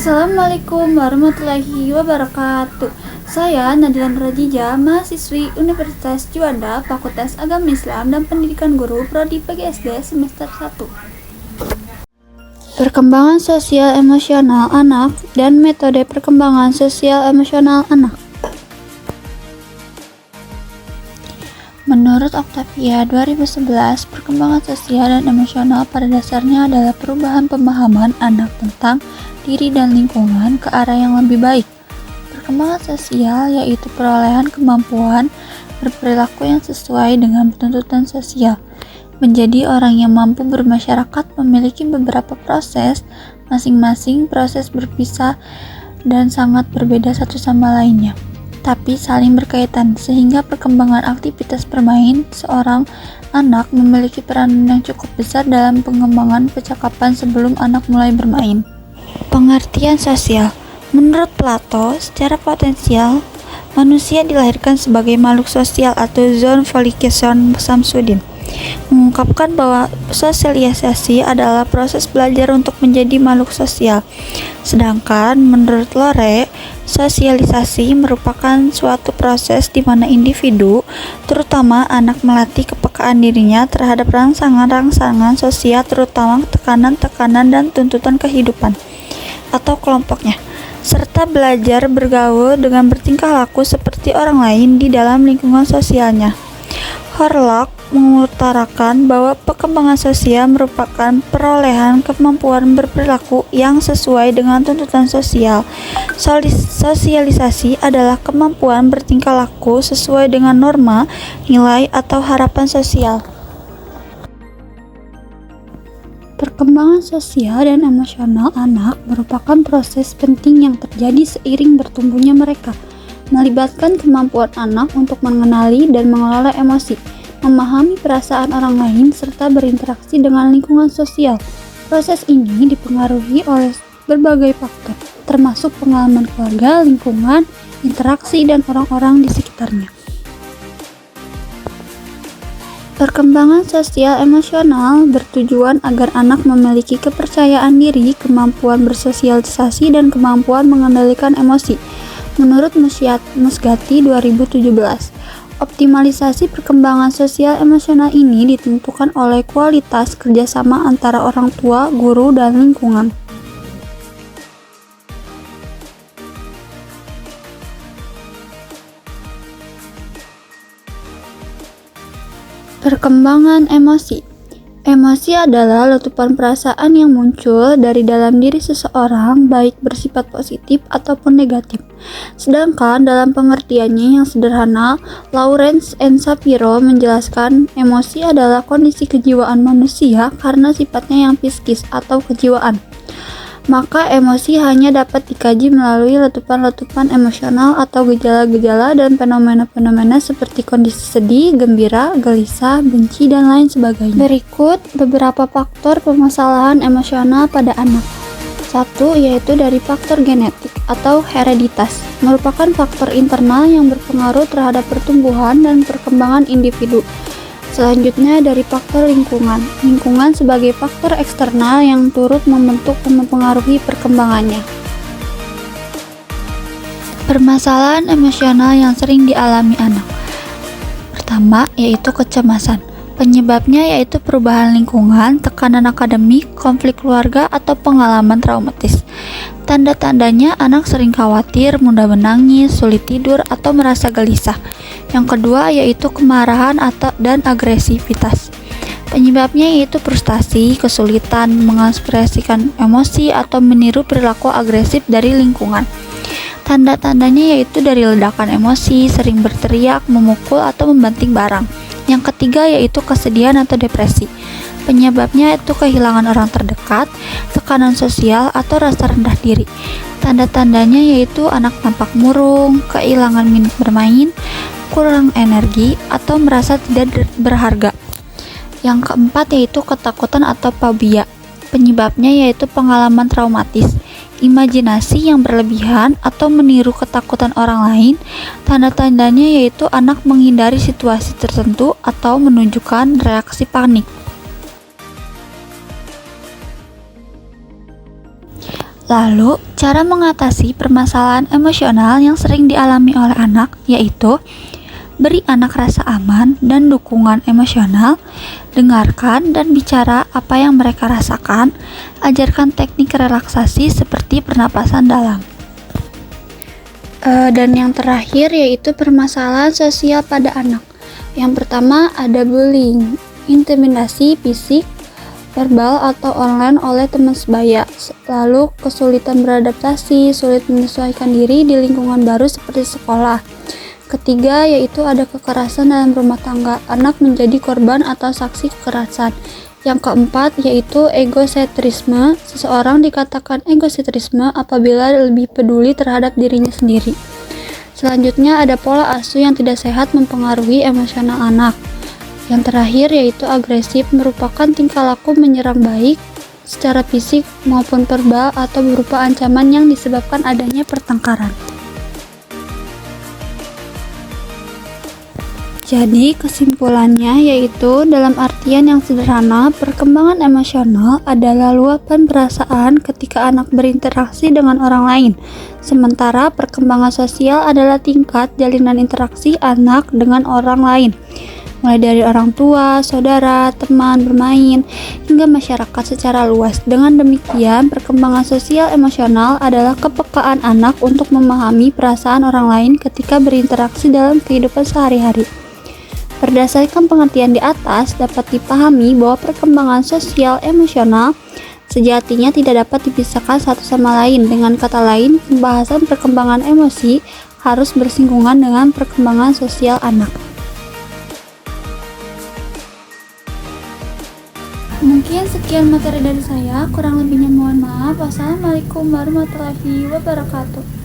Assalamualaikum warahmatullahi wabarakatuh. Saya Nadilan Rajija, mahasiswi Universitas Juanda, Fakultas Agama Islam dan Pendidikan Guru, Prodi PGSD semester 1. Perkembangan sosial emosional anak dan metode perkembangan sosial emosional anak. Menurut Octavia 2011, perkembangan sosial dan emosional pada dasarnya adalah perubahan pemahaman anak tentang diri dan lingkungan ke arah yang lebih baik. Perkembangan sosial yaitu perolehan kemampuan berperilaku yang sesuai dengan tuntutan sosial. Menjadi orang yang mampu bermasyarakat memiliki beberapa proses, masing-masing proses berpisah dan sangat berbeda satu sama lainnya, tapi saling berkaitan, sehingga perkembangan aktivitas bermain seorang anak memiliki peranan yang cukup besar dalam pengembangan percakapan sebelum anak mulai bermain. Pengertian sosial. Menurut Plato, secara potensial, manusia dilahirkan sebagai makhluk sosial atau Zon Volikison Samsudin mengungkapkan bahwa sosialisasi adalah proses belajar untuk menjadi makhluk sosial. Sedangkan menurut Lore, sosialisasi merupakan suatu proses di mana individu, terutama anak, melatih kepekaan dirinya terhadap rangsangan-rangsangan sosial, terutama tekanan-tekanan dan tuntutan kehidupan atau kelompoknya, serta belajar bergaul dengan bertingkah laku seperti orang lain di dalam lingkungan sosialnya. Horlock mengutarakan bahwa perkembangan sosial merupakan perolehan kemampuan berperilaku yang sesuai dengan tuntutan sosial. Sosialisasi adalah kemampuan bertingkah laku sesuai dengan norma, nilai, atau harapan sosial. Perkembangan sosial dan emosional anak merupakan proses penting yang terjadi seiring bertumbuhnya mereka, melibatkan kemampuan anak untuk mengenali dan mengelola emosi, memahami perasaan orang lain, serta berinteraksi dengan lingkungan sosial. Proses ini dipengaruhi oleh berbagai faktor, termasuk pengalaman keluarga, lingkungan, interaksi, dan orang-orang di sekitarnya. Perkembangan sosial emosional bertujuan agar anak memiliki kepercayaan diri, kemampuan bersosialisasi, dan kemampuan mengendalikan emosi. Menurut Musgati 2017, optimalisasi perkembangan sosial emosional ini ditentukan oleh kualitas kerjasama antara orang tua, guru, dan lingkungan. Perkembangan emosi. Emosi adalah letupan perasaan yang muncul dari dalam diri seseorang, baik bersifat positif ataupun negatif. Sedangkan dalam pengertiannya yang sederhana, Lawrence and Shapiro menjelaskan emosi adalah kondisi kejiwaan manusia karena sifatnya yang psikis atau kejiwaan. Maka emosi hanya dapat dikaji melalui letupan-letupan emosional atau gejala-gejala dan fenomena-fenomena seperti kondisi sedih, gembira, gelisah, benci, dan lain sebagainya. Berikut beberapa faktor permasalahan emosional pada anak. 1. Yaitu dari faktor genetik atau hereditas, merupakan faktor internal yang berpengaruh terhadap pertumbuhan dan perkembangan individu. Selanjutnya dari faktor lingkungan. Lingkungan sebagai faktor eksternal yang turut membentuk dan mempengaruhi perkembangannya. Permasalahan emosional yang sering dialami anak. Pertama, yaitu kecemasan. Penyebabnya yaitu perubahan lingkungan, tekanan akademik, konflik keluarga, atau pengalaman traumatis. Tanda-tandanya anak sering khawatir, mudah menangis, sulit tidur, atau merasa gelisah. Yang kedua yaitu kemarahan dan agresivitas. Penyebabnya yaitu frustasi, kesulitan mengekspresikan emosi, atau meniru perilaku agresif dari lingkungan. Tanda-tandanya yaitu dari ledakan emosi, sering berteriak, memukul, atau membanting barang. Yang ketiga yaitu kesedihan atau depresi. Penyebabnya itu kehilangan orang terdekat, tekanan sosial, atau rasa rendah diri. Tanda-tandanya yaitu anak tampak murung, kehilangan minat bermain, kurang energi, atau merasa tidak berharga. Yang keempat yaitu ketakutan atau fobia. Penyebabnya yaitu pengalaman traumatis, imajinasi yang berlebihan, atau meniru ketakutan orang lain. Tanda-tandanya yaitu anak menghindari situasi tertentu atau menunjukkan reaksi panik. Lalu, cara mengatasi permasalahan emosional yang sering dialami oleh anak yaitu beri anak rasa aman dan dukungan emosional, dengarkan dan bicara apa yang mereka rasakan, ajarkan teknik relaksasi seperti pernapasan dalam. Dan yang terakhir yaitu permasalahan sosial pada anak. Yang pertama ada bullying, intimidasi fisik, verbal atau online oleh teman sebaya. Lalu kesulitan beradaptasi, sulit menyesuaikan diri di lingkungan baru seperti sekolah. Ketiga yaitu ada kekerasan dalam rumah tangga, anak menjadi korban atau saksi kekerasan. Yang keempat yaitu egosentrisme, seseorang dikatakan egosentrisme apabila lebih peduli terhadap dirinya sendiri. Selanjutnya ada pola asuh yang tidak sehat mempengaruhi emosional anak. Yang terakhir yaitu agresif, merupakan tingkah laku menyerang baik secara fisik maupun verbal atau berupa ancaman yang disebabkan adanya pertengkaran. Jadi kesimpulannya yaitu dalam artian yang sederhana, perkembangan emosional adalah luapan perasaan ketika anak berinteraksi dengan orang lain. Sementara perkembangan sosial adalah tingkat jalinan interaksi anak dengan orang lain. Mulai dari orang tua, saudara, teman, bermain, hingga masyarakat secara luas. Dengan demikian, perkembangan sosial emosional adalah kepekaan anak untuk memahami perasaan orang lain ketika berinteraksi dalam kehidupan sehari-hari. Berdasarkan pengertian di atas, dapat dipahami bahwa perkembangan sosial emosional sejatinya tidak dapat dipisahkan satu sama lain. Dengan kata lain, pembahasan perkembangan emosi harus bersinggungan dengan perkembangan sosial anak. Mungkin sekian materi dari saya, kurang lebihnya mohon maaf. Wassalamualaikum warahmatullahi wabarakatuh.